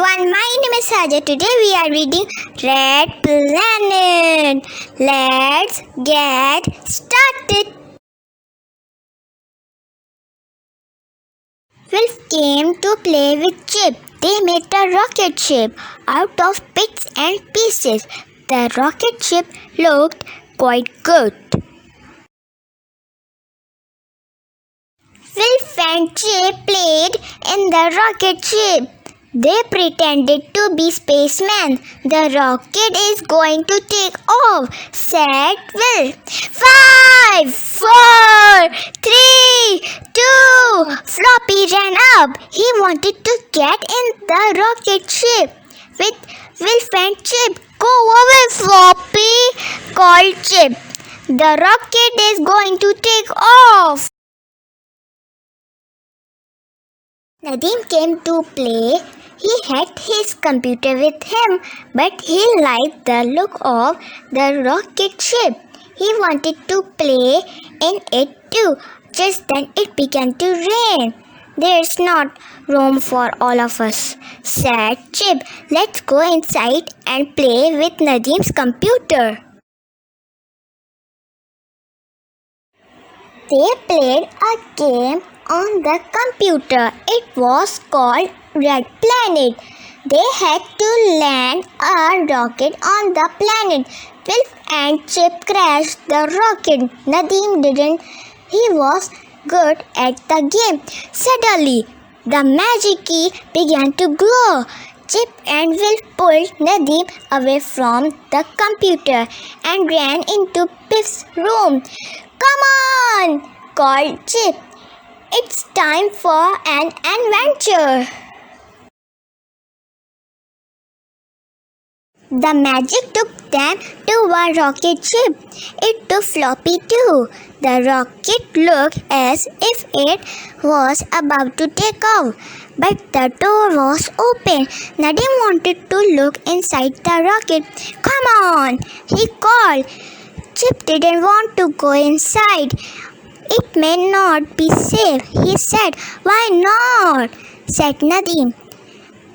everyone, my name is Hajira. Today we are reading Red Planet. Let's get started. Wolf came to play with Chip. They made a rocket ship out of bits and pieces. The rocket ship looked quite good. Wolf and Chip played in the rocket ship. They pretended to be spacemen. The rocket is going to take off, said Wolf. 5, 4, 3, 2. Floppy ran up. He wanted to get in the rocket ship with Wolf and Chip. Go away, Floppy, called Chip. The rocket is going to take off. Nadim came to play. He had his computer with him, but he liked the look of the rocket ship. He wanted to play in it too. Just then it began to rain. There's not room for all of us, said Chip. Let's go inside and play with Nadim's computer. They played a game on the computer. It was called Red Planet. They had to land a rocket on the planet. Wolf and Chip crashed the rocket. Nadim didn't. He was good at the game. Suddenly, the magic key began to glow. Chip and Wolf pulled Nadim away from the computer and ran into Piff's room. Come on, called Chip. It's time for an adventure. The magic took them to a rocket ship. It took Floppy too. The rocket looked as if it was about to take off, but the door was open. Nadim wanted to look inside the rocket. Come on, he called. Chip didn't want to go inside. It may not be safe, he said. Why not? Said Nadim.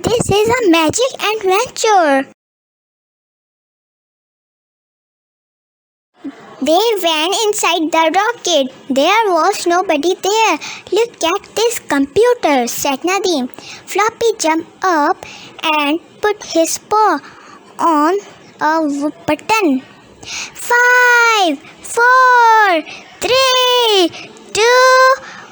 This is a magic adventure. They ran inside the rocket. There was nobody there. Look at this computer, said Nadim. Floppy jumped up and put his paw on a button. 5, 4, 3, 2,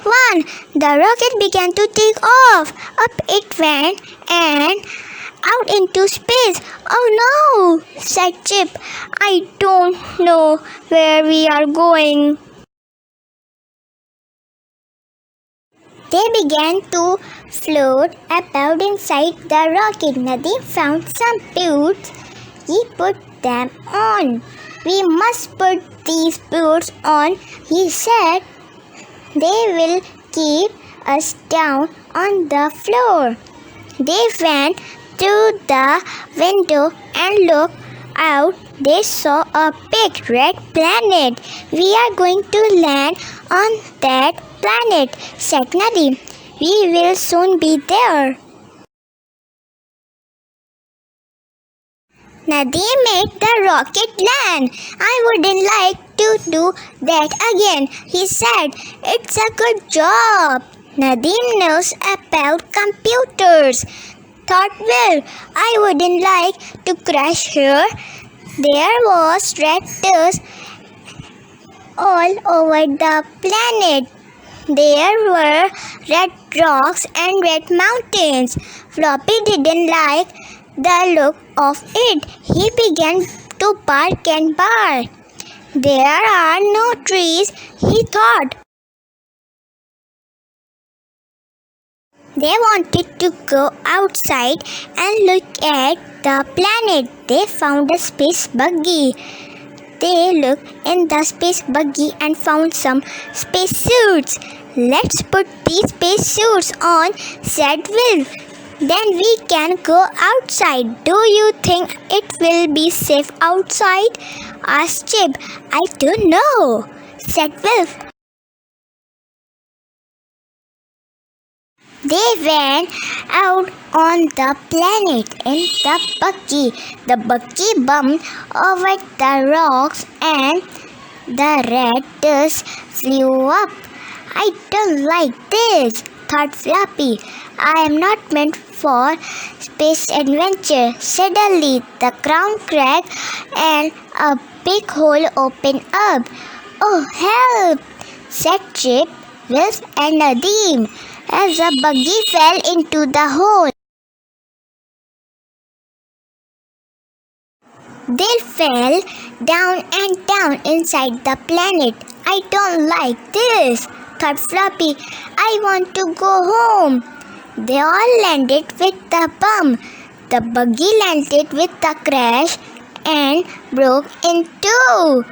1. The rocket began to take off. Up it went and out into space. Oh no, said Chip. I don't know where we are going. They began to float about inside the rocket. Nadim found some boots. He put them on. We must put these boots on, he said. They will keep us down on the floor. They went to the window and looked out. They saw a big red planet. We are going to land on that planet, said Nadim. We will soon be there. Nadim made the rocket land. I wouldn't like to do that again, he said. It's a good job. Nadim knows about computers, thought Will. I wouldn't like to crash here. There was red dust all over the planet. There were red rocks and red mountains. Floppy didn't like the look of it. He began to bark and bark. There are no trees, he thought. They wanted to go outside and look at the planet. They found a space buggy. They looked in the space buggy and found some spacesuits. Let's put these spacesuits on, said Wolf. Then we can go outside. Do you think it will be safe outside? Asked Chip. I don't know, said Wolf. They went out on the planet in the buggy. The buggy bumped over the rocks and the red dust flew up. I don't like this, thought Floppy. I am not meant for space adventure. Suddenly, the ground cracked and a big hole opened up. Oh, help! Said Chip, Wilf, and Nadim as the buggy fell into the hole. They fell down and down inside the planet. I don't like this, thought Floppy. I want to go home. They all landed with a bump. The buggy landed with a crash and broke in two.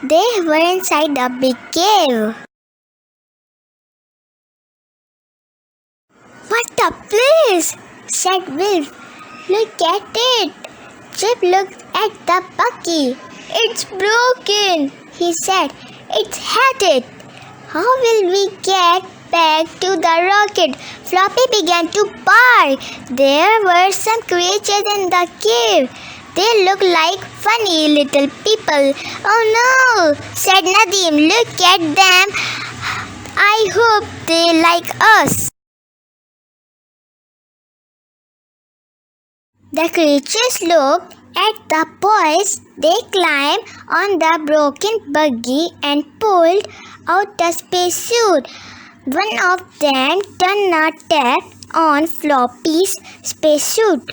They were inside a big cave. What a place, said Wilf. Look at it. Chip looked at the buggy. It's broken, he said. It's headed. How will we get back to the rocket? Floppy began to bark. There were some creatures in the cave. They looked like funny little people. Oh no, said Nadim. Look at them. I hope they like us. The creatures looked at the boys. They climbed on the broken buggy and pulled out the spacesuit. One of them turned a tap on Floppy's spacesuit.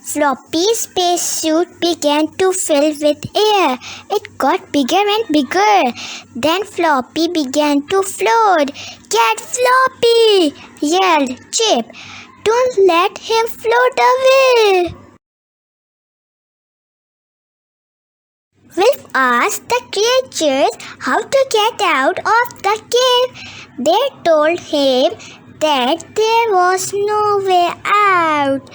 Floppy's spacesuit began to fill with air. It got bigger and bigger. Then Floppy began to float. Get Floppy! Yelled Chip. Don't let him float away. Wilf asked the creatures how to get out of the cave. They told him that there was no way out.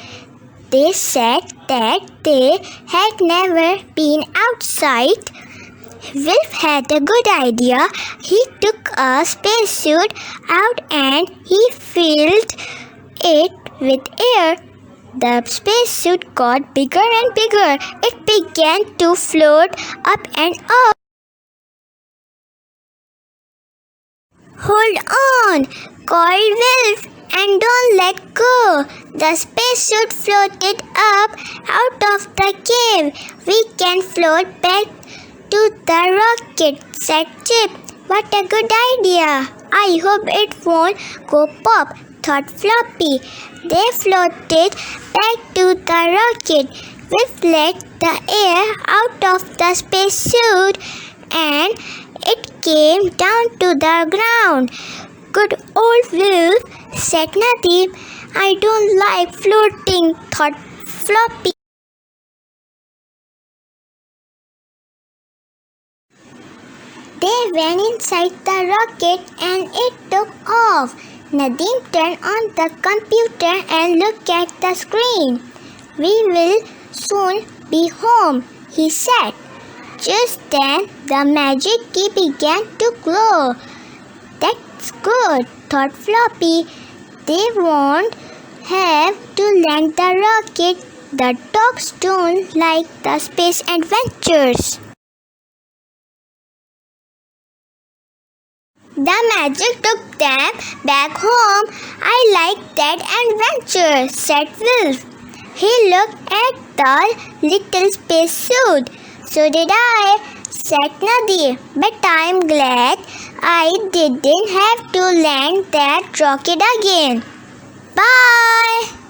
They said that they had never been outside. Wilf had a good idea. He took a spacesuit out and he filled it with air. The spacesuit got bigger and bigger. It began to float up and up. Hold on, called Wilf, and don't let go. The spacesuit floated up out of the cave. We can float back to the rocket, said Chip. What a good idea. I hope it won't go pop, thought Floppy. They floated back to the rocket. Wilf let the air out of the spacesuit and it came down to the ground. Good old Wilf, said Nadim. I don't like floating, thought Floppy. They went inside the rocket and it took off. Nadim turned on the computer and looked at the screen. We will soon be home, he said. Just then, the magic key began to glow. That's good, thought Floppy. They won't have to land the rocket. The dogs don't like the space adventures. The magic took them back home. I like that adventure, said Wilf. He looked at the little spacesuit. So did I, said Nadir. But I'm glad I didn't have to land that rocket again. Bye!